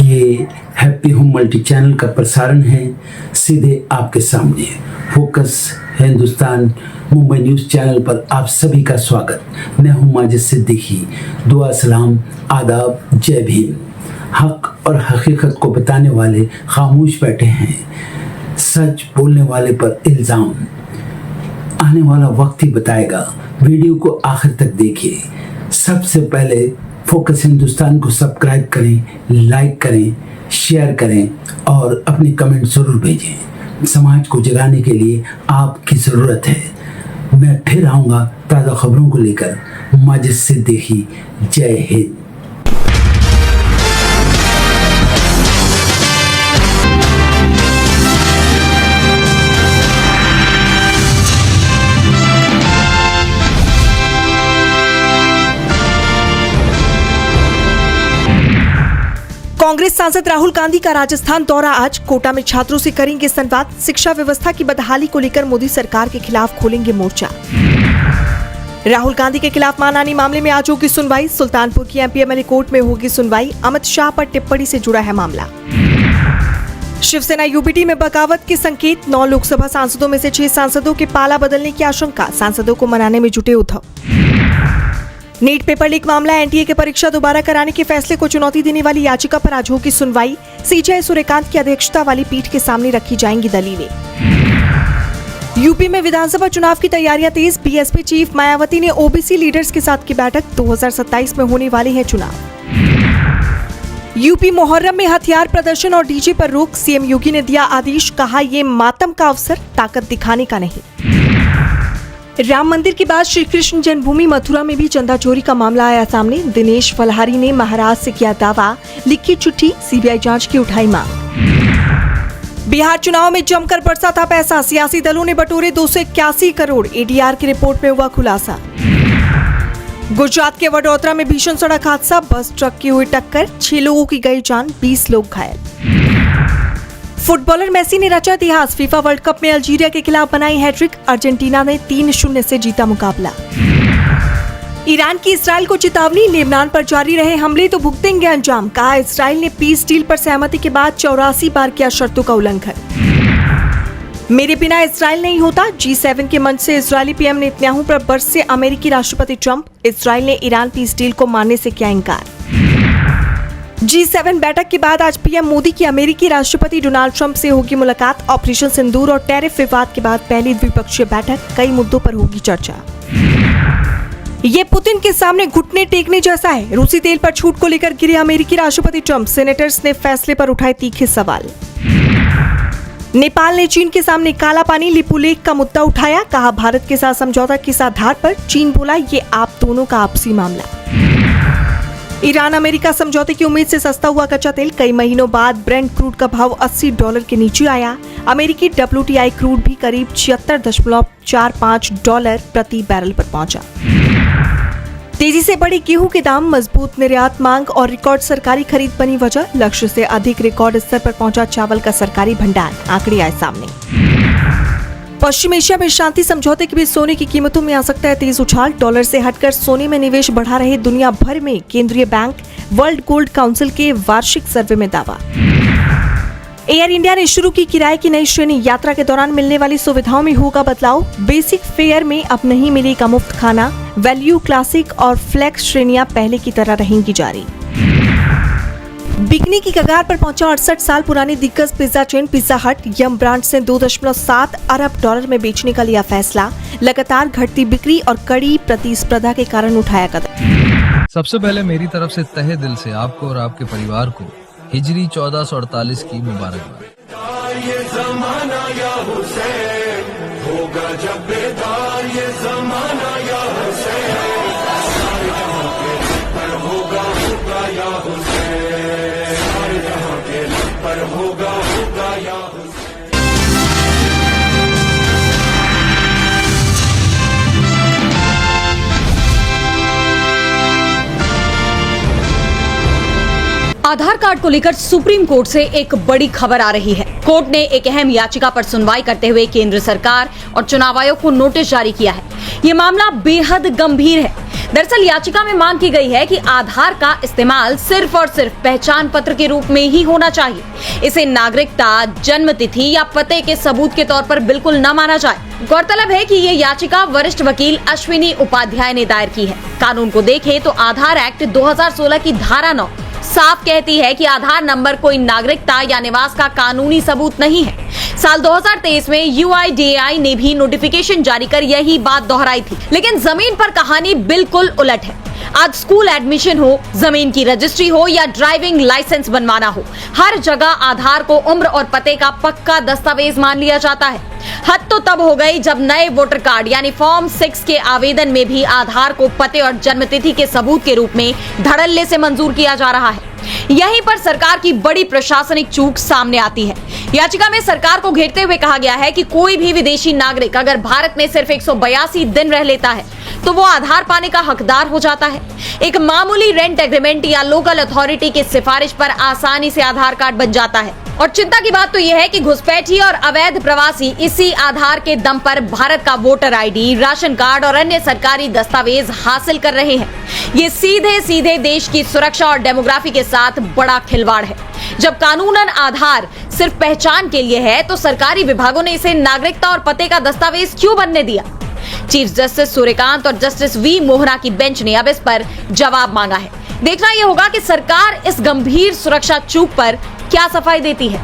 ये happy home multi channel का प्रसारण है सीधे आपके सामने। Focus Hindustan Mumbai news channel पर आप सभी का स्वागत। मैं हूं माजिद सिद्दीकी। दुआ सलाम आदाब, जय भीम। हक और हकीकत को बताने वाले खामोश बैठे हैं, सच बोलने वाले पर इल्ज़ाम। आने वाला वक्त ही बताएगा। वीडियो को आखिर तक देखिए। सबसे पहले फोकस हिंदुस्तान को सब्सक्राइब करें, लाइक करें, शेयर करें और अपने कमेंट ज़रूर भेजें। समाज को जगाने के लिए आपकी ज़रूरत है। मैं फिर आऊँगा ताज़ा खबरों को लेकर। माजिद सिद्दीकी, जय हिंद। कांग्रेस सांसद राहुल गांधी का राजस्थान दौरा। आज कोटा में छात्रों से करेंगे संवाद। शिक्षा व्यवस्था की बदहाली को लेकर मोदी सरकार के खिलाफ खोलेंगे मोर्चा। राहुल गांधी के खिलाफ मानहानि मामले में आज होगी सुनवाई। सुल्तानपुर की एमपीएमएलए कोर्ट में होगी सुनवाई। अमित शाह पर टिप्पणी से जुड़ा है मामला। शिवसेना यूबीटी में बगावत के संकेत। 9 लोकसभा सांसदों में से 6 सांसदों के पाला बदलने की आशंका। सांसदों को मनाने में जुटे उद्धव। नीट पेपर लीक मामला। एनटीए की परीक्षा दोबारा कराने के फैसले को चुनौती देने वाली याचिका पर आज होगी सुनवाई। सीजेआई सूर्यकांत की अध्यक्षता वाली पीठ के सामने रखी जाएंगी दलीलें। यूपी में विधानसभा चुनाव की तैयारियां तेज। बीएसपी चीफ मायावती ने ओबीसी लीडर्स के साथ की बैठक। 2027 में होने वाले हैं चुनाव। यूपी मुहर्रम में हथियार प्रदर्शन और डीजे पर रोक। सीएम योगी ने दिया आदेश, कहा ये मातम का अवसर, ताकत दिखाने का नहीं। राम मंदिर के बाद श्री कृष्ण जन्मभूमि मथुरा में भी चंदा चोरी का मामला आया सामने। दिनेश फलहारी ने महाराज से किया दावा, लिखी चिट्ठी, सीबीआई जांच की उठाई मांग। बिहार चुनाव में जमकर बरसा था पैसा। सियासी दलों ने बटोरे 281 करोड़। एडीआर की रिपोर्ट में हुआ खुलासा। गुजरात के वडोदरा में भीषण सड़क हादसा। बस ट्रक की हुई टक्कर, 6 लोगों की गई जान, 20 लोग घायल। फुटबॉलर मेसी ने रचा इतिहास। फीफा वर्ल्ड कप में अल्जीरिया के खिलाफ बनाई हैट्रिक। अर्जेंटीना ने 3-0 से जीता मुकाबला। ईरान की इसराइल को चेतावनी। लेबनान पर जारी रहे हमले तो भुगतेंगे अंजाम। कहा इसराइल ने पीस डील पर सहमति के बाद 84 बार किया शर्तों का उल्लंघन। मेरे बिना इसराइल नहीं होता। G7 के मंच से इजरायली पीएम नेतन्याहू पर बरसे अमेरिकी राष्ट्रपति ट्रंप। इसराइल ने ईरान पीस डील को मानने से किया इनकार। G7 बैठक के बाद आज पीएम मोदी की अमेरिकी राष्ट्रपति डोनाल्ड ट्रंप से होगी मुलाकात। ऑपरेशन सिंदूर और टैरिफ विवाद के बाद पहली द्विपक्षीय बैठक। कई मुद्दों पर होगी चर्चा। ये पुतिन के सामने घुटने टेकने जैसा है। रूसी तेल पर छूट को लेकर गिरे अमेरिकी राष्ट्रपति ट्रंप। सेनेटर्स ने फैसले पर उठाए तीखे सवाल। नेपाल ने चीन के सामने काला पानी लिपुलेख का मुद्दा उठाया। कहा भारत के साथ समझौता किस आधार पर। चीन बोला ये आप दोनों का आपसी मामला। ईरान अमेरिका समझौते की उम्मीद से सस्ता हुआ कच्चा तेल। कई महीनों बाद ब्रेंट क्रूड का भाव $80 के नीचे आया। अमेरिकी WTI क्रूड भी करीब $76.45 प्रति बैरल पर पहुंचा। तेजी से बढ़ी गेहूं के दाम। मजबूत निर्यात मांग और रिकॉर्ड सरकारी खरीद बनी वजह। लक्ष्य से अधिक रिकॉर्ड स्तर पर पहुंचा चावल का सरकारी भंडार। आंकड़े आए सामने। पश्चिम एशिया में शांति समझौते के बीच सोने की कीमतों में आ सकता है तेज उछाल। डॉलर से हटकर सोने में निवेश बढ़ा रहे दुनिया भर में केंद्रीय बैंक। वर्ल्ड गोल्ड काउंसिल के वार्षिक सर्वे में दावा। एयर इंडिया ने शुरू की किराए की नई श्रेणी। यात्रा के दौरान मिलने वाली सुविधाओं में होगा बदलाव। बेसिक फेयर में अब नहीं मिलेगा मुफ्त खाना। वैल्यू, क्लासिक और फ्लेक्स श्रेणियां पहले की तरह रहेंगी जारी। बिकने की कगार पर पहुंचा 68 साल पुरानी दिग्गज पिज्जा चेन पिज्जा हट। यम ब्रांड से $2.7 अरब में बेचने का लिया फैसला। लगातार घटती बिक्री और कड़ी प्रतिस्पर्धा के कारण उठाया कदम। सबसे पहले मेरी तरफ से तहे दिल से आपको और आपके परिवार को हिजरी 1448 की मुबारकबाद। ये ज़माना या हुसैन होगा जब बेदार। ये ज़माना या हुसैन पर होगा या हुसैन पर होगा या हुसैन। आधार कार्ड को लेकर सुप्रीम कोर्ट से एक बड़ी खबर आ रही है। कोर्ट ने एक अहम याचिका पर सुनवाई करते हुए केंद्र सरकार और चुनाव आयोग को नोटिस जारी किया है। ये मामला बेहद गंभीर है। दरअसल याचिका में मांग की गई है कि आधार का इस्तेमाल सिर्फ और सिर्फ पहचान पत्र के रूप में ही होना चाहिए। इसे नागरिकता, जन्म तिथि या पते के सबूत के तौर पर बिल्कुल न माना जाए। गौरतलब है कि ये याचिका वरिष्ठ वकील अश्विनी उपाध्याय ने दायर की है। कानून को देखें तो आधार एक्ट 2016 की धारा 9 साफ कहती है कि आधार नंबर कोई नागरिकता या निवास का कानूनी सबूत नहीं है। साल 2023 में UIDAI ने भी नोटिफिकेशन जारी कर यही बात दोहराई थी। लेकिन जमीन पर कहानी बिल्कुल उलट है। आज स्कूल एडमिशन हो, जमीन की रजिस्ट्री हो या ड्राइविंग लाइसेंस बनवाना हो, हर जगह आधार को उम्र और पते का पक्का दस्तावेज मान लिया जाता है। हद तो तब हो गई जब नए वोटर कार्ड यानी फॉर्म 6 के आवेदन में भी आधार को पते और जन्मतिथि के सबूत के रूप में धड़ल्ले से मंजूर किया जा रहा है। यहीं पर सरकार की बड़ी प्रशासनिक चूक सामने आती है। याचिका में सरकार को घेरते हुए कहा गया है कि कोई भी विदेशी नागरिक अगर भारत में सिर्फ 182 दिन रह लेता है तो वो आधार पाने का हकदार हो जाता है। एक मामूली रेंट एग्रीमेंट या लोकल अथॉरिटी की सिफारिश पर आसानी से आधार कार्ड बन जाता है। और चिंता की बात तो यह है कि घुसपैठी और अवैध प्रवासी इसी आधार के दम पर भारत का वोटर ID, राशन कार्ड और अन्य सरकारी दस्तावेज हासिल कर रहे हैं। ये सीधे सीधे देश की सुरक्षा और डेमोग्राफी के साथ बड़ा खिलवाड़ है। जब कानूनन आधार सिर्फ पहचान के लिए है तो सरकारी विभागों ने इसे नागरिकता और पते का दस्तावेज क्यों बनने दिया? चीफ जस्टिस सूर्यकांत और जस्टिस V मोहना की बेंच ने अब इस पर जवाब मांगा है। देखना यह होगा कि सरकार इस गंभीर सुरक्षा चूक पर क्या सफाई देती है।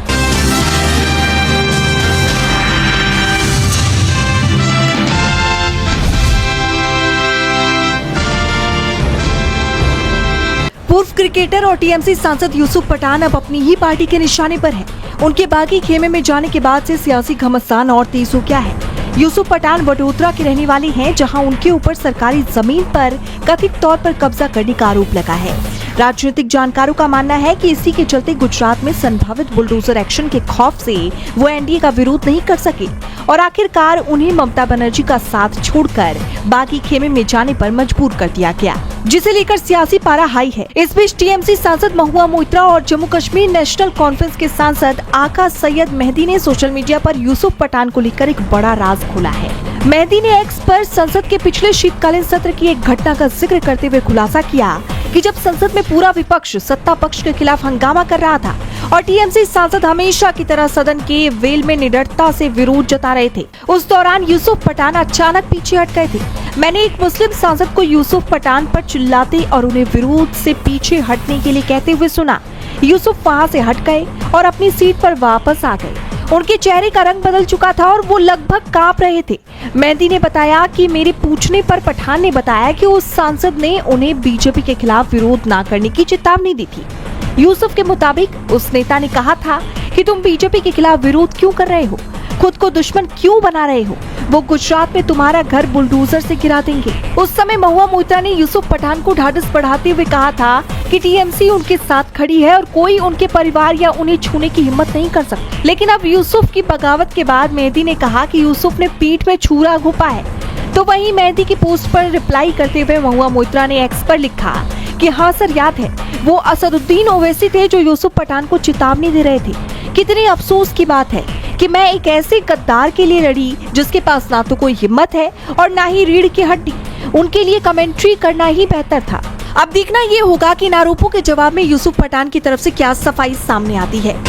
पूर्व क्रिकेटर और TMC सांसद यूसुफ पठान अब अपनी ही पार्टी के निशाने पर हैं। उनके बागी खेमे में जाने के बाद से सियासी घमासान और तेज हो गया है। यूसुफ पठान वडोदरा के रहने वाले हैं, जहां उनके ऊपर सरकारी जमीन पर कथित तौर पर कब्जा करने का आरोप लगा है। राजनीतिक जानकारों का मानना है कि इसी के चलते गुजरात में संभावित बुलडोजर एक्शन के खौफ से वो NDA का विरोध नहीं कर सके और आखिरकार उन्हें ममता बनर्जी का साथ छोड़कर बागी खेमे में जाने पर मजबूर कर दिया गया, जिसे लेकर सियासी पारा हाई है। इस बीच TMC सांसद महुआ मोइत्रा और जम्मू कश्मीर नेशनल कॉन्फ्रेंस के सांसद आका सैयद मेहदी ने सोशल मीडिया पर यूसुफ पठान को लेकर एक बड़ा राज खोला है। मेहदी ने एक्स पर संसद के पिछले शीतकालीन सत्र की एक घटना का जिक्र करते हुए खुलासा किया कि जब संसद में पूरा विपक्ष सत्ता पक्ष के खिलाफ हंगामा कर रहा था और TMC सांसद हमेशा की तरह सदन के वेल में निडरता से विरोध जता रहे थे, उस दौरान यूसुफ पठान अचानक पीछे हट गए थे। मैंने एक मुस्लिम सांसद को यूसुफ पठान पर चिल्लाते और उन्हें विरोध से पीछे हटने के लिए कहते हुए सुना। यूसुफ वहां से हट गए और अपनी सीट पर वापस आ गए। उनके चेहरे का रंग बदल चुका था और वो लगभग कांप रहे थे। मेहदी ने बताया कि मेरे पूछने पर पठान ने बताया कि उस सांसद ने उन्हें बीजेपी के खिलाफ विरोध न करने की चेतावनी दी थी। यूसुफ के मुताबिक उस नेता ने कहा था कि तुम बीजेपी के खिलाफ विरोध क्यों कर रहे हो, खुद को दुश्मन क्यों बना रहे हो, वो गुजरात में तुम्हारा घर बुलडोजर से गिरा देंगे। उस समय महुआ मोइत्रा ने यूसुफ पठान को ढाढ़स बढ़ाते हुए कहा था कि TMC उनके साथ खड़ी है और कोई उनके परिवार या उन्हें छूने की हिम्मत नहीं कर सकता। लेकिन अब यूसुफ की बगावत के बाद मेहदी ने कहा कि यूसुफ ने पीठ में छुरा घोंपा है। तो वहीं मेहदी की पोस्ट पर रिप्लाई करते हुए महुआ मोइत्रा ने एक्स पर लिखा कि हाँ सर, याद है वो असदुद्दीन ओवैसी थे जो यूसुफ पठान को चेतावनी दे रहे थे। कितनी अफसोस की बात है कि मैं एक ऐसे गद्दार के लिए लड़ी जिसके पास ना तो कोई हिम्मत है और ना ही रीढ़ की हड्डी। उनके लिए कमेंट्री करना ही बेहतर था। अब देखना ये होगा कि इन आरोपों के जवाब में यूसुफ पठान की तरफ से क्या सफाई सामने आती है।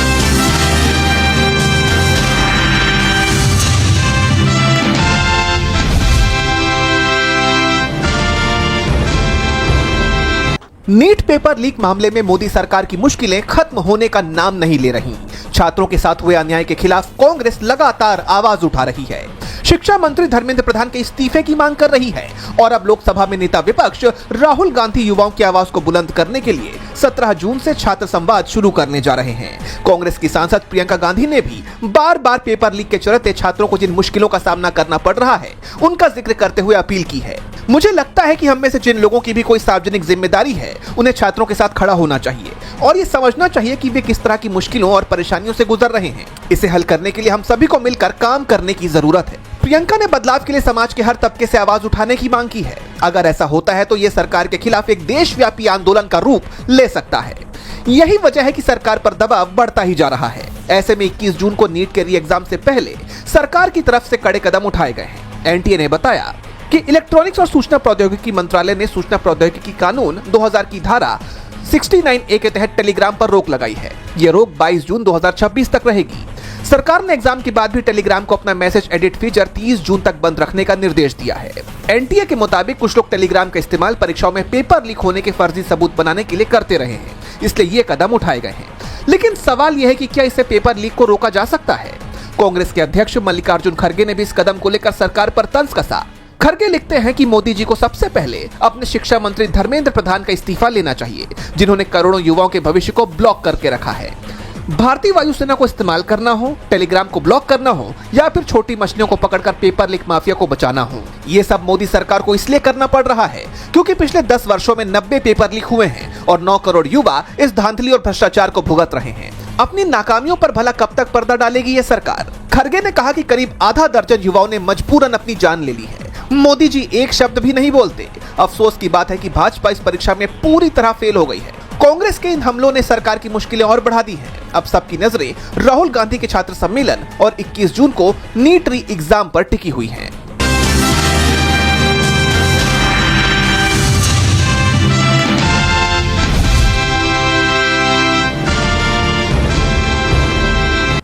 नीट पेपर लीक मामले में मोदी सरकार की मुश्किलें खत्म होने का नाम नहीं ले रही। छात्रों के साथ हुए अन्याय के खिलाफ कांग्रेस लगातार आवाज उठा रही है। शिक्षा मंत्री धर्मेंद्र प्रधान के इस्तीफे की मांग कर रही है और अब लोकसभा में नेता विपक्ष राहुल गांधी युवाओं की आवाज को बुलंद करने के लिए 17 जून से छात्र संवाद शुरू करने जा रहे हैं। कांग्रेस की सांसद प्रियंका गांधी ने भी बार बार पेपर लीक के चलते छात्रों को जिन मुश्किलों का सामना करना पड़ रहा है उनका जिक्र करते हुए अपील की है। मुझे लगता है कि हम में से जिन लोगों की भी कोई सार्वजनिक जिम्मेदारी है उन्हें छात्रों के साथ खड़ा होना चाहिए और ये समझना चाहिए कि वे किस तरह की मुश्किलों और परेशानियों से गुजर रहे हैं। इसे हल करने के लिए हम सभी को मिलकर काम करने की जरूरत है। प्रियंका ने बदलाव के लिए समाज के हर तबके से आवाज उठाने की मांग की है। अगर ऐसा होता है तो यह सरकार के खिलाफ एक देशव्यापी आंदोलन का रूप ले सकता है। यही वजह है कि सरकार पर दबाव बढ़ता ही जा रहा है। ऐसे में 21 जून को नीट के री एग्जाम से पहले सरकार की तरफ से कड़े कदम उठाए गए हैं। एनटीए ने बताया कि इलेक्ट्रॉनिक्स और सूचना प्रौद्योगिकी मंत्रालय ने सूचना प्रौद्योगिकी कानून 2000 की धारा 69A के तहत टेलीग्राम पर रोक लगाई है। यह रोक 22 जून 2026 तक रहेगी। सरकार ने एग्जाम के बाद भी टेलीग्राम को अपना मैसेज एडिट फीचर 30 जून तक बंद रखने का निर्देश दिया है। एनटीए के मुताबिक कुछ लोग टेलीग्राम का इस्तेमाल परीक्षाओं में पेपर लीक होने के फर्जी सबूत बनाने के लिए करते रहे हैं, इसलिए ये कदम उठाए गए हैं। लेकिन सवाल यह है कि क्या इससे पेपर लीक को रोका जा सकता है? कांग्रेस के अध्यक्ष मल्लिकार्जुन खड़गे ने भी इस कदम को लेकर सरकार पर तंज कसा। खड़गे लिखते हैं कि मोदी जी को सबसे पहले अपने शिक्षा मंत्री धर्मेंद्र प्रधान का इस्तीफा लेना चाहिए, जिन्होंने करोड़ों युवाओं के भविष्य को ब्लॉक करके रखा है। भारतीय वायुसेना को इस्तेमाल करना हो, टेलीग्राम को ब्लॉक करना हो या फिर छोटी मछलियों को पकड़कर पेपर लीक माफिया को बचाना हो, ये सब मोदी सरकार को इसलिए करना पड़ रहा है क्योंकि पिछले 10 वर्षों में 90 पेपर लीक हुए हैं और 9 करोड़ युवा इस धांधली और भ्रष्टाचार को भुगत रहे हैं। अपनी नाकामियों पर भला कब तक पर्दा डालेगी ये सरकार? खड़गे ने कहा कि करीब आधा दर्जन युवाओं ने मजबूरन अपनी जान ले ली है। मोदी जी एक शब्द भी नहीं बोलते। अफसोस की बात है कि भाजपा इस परीक्षा में पूरी तरह फेल हो गई है। कांग्रेस के इन हमलों ने सरकार की मुश्किलें और बढ़ा दी हैं। अब सबकी नजरें राहुल गांधी के छात्र सम्मेलन और 21 जून को नीट री एग्जाम पर टिकी हुई हैं।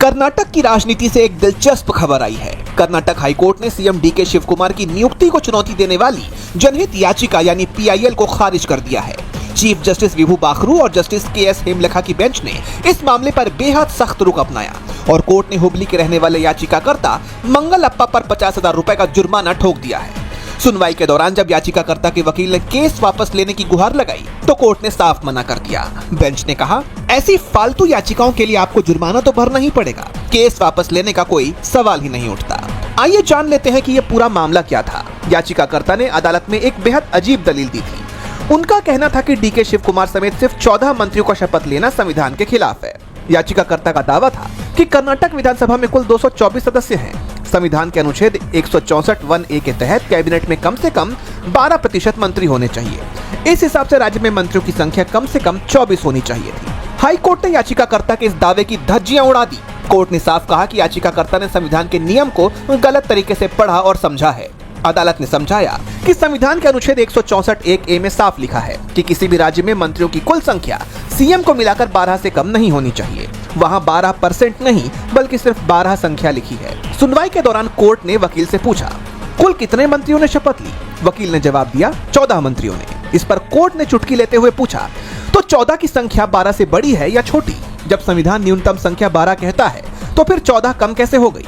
कर्नाटक की राजनीति से एक दिलचस्प खबर आई है। कर्नाटक हाईकोर्ट ने सीएम डीके शिव कुमार की नियुक्ति को चुनौती देने वाली जनहित याचिका यानी पीआईएल को खारिज कर दिया है। चीफ जस्टिस विभू बाखरू और जस्टिस केएस हेमलेखा की बेंच ने इस मामले पर बेहद सख्त रुख अपनाया और कोर्ट ने हुबली के रहने वाले याचिकाकर्ता मंगल अप्पा पर 50,000 रुपए का जुर्माना ठोक दिया है। सुनवाई के दौरान जब याचिकाकर्ता के वकील ने केस वापस लेने की गुहार लगाई तो कोर्ट ने साफ मना कर दिया। बेंच ने कहा, ऐसी फालतू याचिकाओं के लिए आपको जुर्माना तो भरना ही पड़ेगा, केस वापस लेने का कोई सवाल ही नहीं उठता। आइए जान लेते हैं कि यह पूरा मामला क्या था। याचिकाकर्ता ने अदालत में एक बेहद अजीब दलील दी थी। उनका कहना था कि डीके शिव कुमार समेत सिर्फ 14 मंत्रियों का शपथ लेना संविधान के खिलाफ है। याचिकाकर्ता का दावा था कि कर्नाटक विधानसभा में कुल 224 सदस्य हैं। संविधान के अनुच्छेद 164(1)(a) के तहत कैबिनेट में कम से कम 12% मंत्री होने चाहिए। इस हिसाब से राज्य में मंत्रियों की संख्या कम से कम 24 होनी चाहिए थी। हाई कोर्ट ने याचिकाकर्ता के इस दावे की धज्जियां उड़ा दी। कोर्ट ने साफ कहा कि याचिकाकर्ता ने संविधान के नियम को गलत तरीके से पढ़ा और समझा है। अदालत ने समझाया कि संविधान के अनुच्छेद 164(1)(a) में साफ लिखा है कि किसी भी राज्य में मंत्रियों की कुल संख्या सीएम को मिलाकर 12 से कम नहीं होनी चाहिए। वहां 12% नहीं बल्कि सिर्फ 12 संख्या लिखी है। सुनवाई के दौरान कोर्ट ने वकील से पूछा, कुल कितने मंत्रियों ने शपथ ली? वकील ने जवाब दिया, 14 मंत्रियों ने। इस पर कोर्ट ने चुटकी लेते हुए पूछा, तो 14 की संख्या 12 से बड़ी है या छोटी? जब संविधान न्यूनतम संख्या 12 कहता है तो फिर 14 कम कैसे हो गई?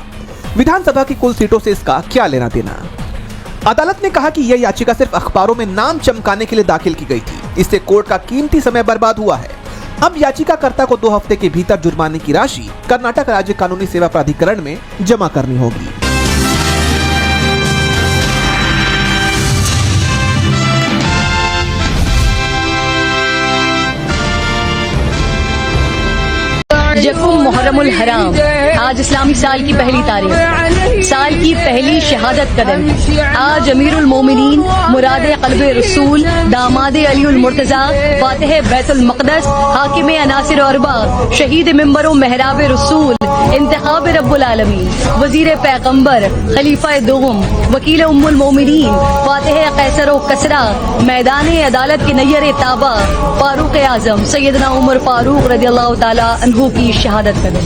विधानसभा की कुल सीटों से इसका क्या लेना देना? अदालत ने कहा कि यह याचिका सिर्फ अखबारों में नाम चमकाने के लिए दाखिल की गई थी। इससे कोर्ट का कीमती समय बर्बाद हुआ है। अब याचिकाकर्ता को 2 हफ्ते के भीतर जुर्माने की राशि कर्नाटक राज्य कानूनी सेवा प्राधिकरण में जमा करनी होगी। जकुम मुहर्रमुल हराम, आज इस्लामी साल की पहली तारीख, साल की पहली शहादत कदम। आज अमीरुल मोमिनीन, मुरादे क़ल्बे रसूल, दामादे अलीउल मुर्तज़ा, फातिह बैतुल मक़दस, हाकिम अनासिर अरबा, शहीद मिंबर व मेहराब रसूल, इंतखाब रब्बुल आलमीन, वज़ीर पैगंबर, खलीफा दोम, वकील उम्मुल मोमिनीन, फातिह कैसर व कसरा, मैदान अदालत के नैयर ताबा, फारूक आज़म सैयदना उमर फारूक रज़ियल्लाहु ताला अन्हु की शहादत कदम।